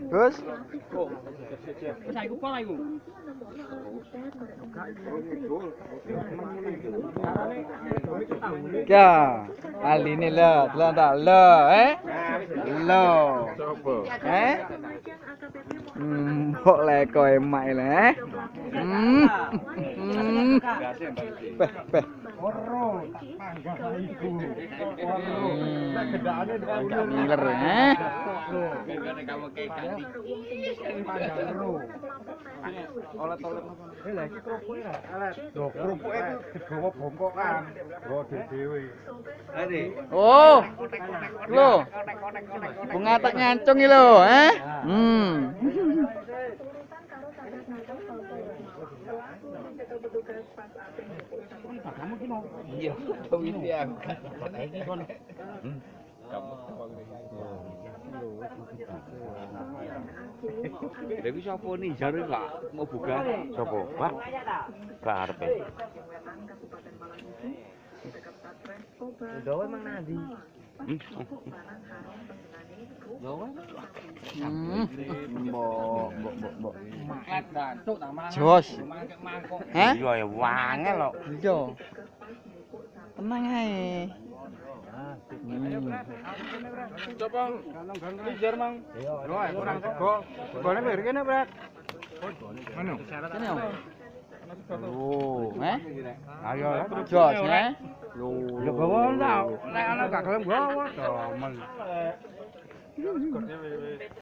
Terus? Ya, kali ini lo, tak lo, lo, kok leko emak ini, Beh. Agak miler, Oh, lo, bunga tak ngancung lo, Iya, dia. Dewi siapa nih? Jare enggak mau buka. Sopo? Pak. Karepe. Gawe mang nadi. Mbok. Jos. Hah? Iya ya wange lho. Iya. Tenang ae. Coba ngejar mang. Yo, kurang sego. Segone mir kene, Brak. Manu. Kene. Oh, Ayo lah. Jos, Lho bawa tau. Nek ana gak gelem bawa to.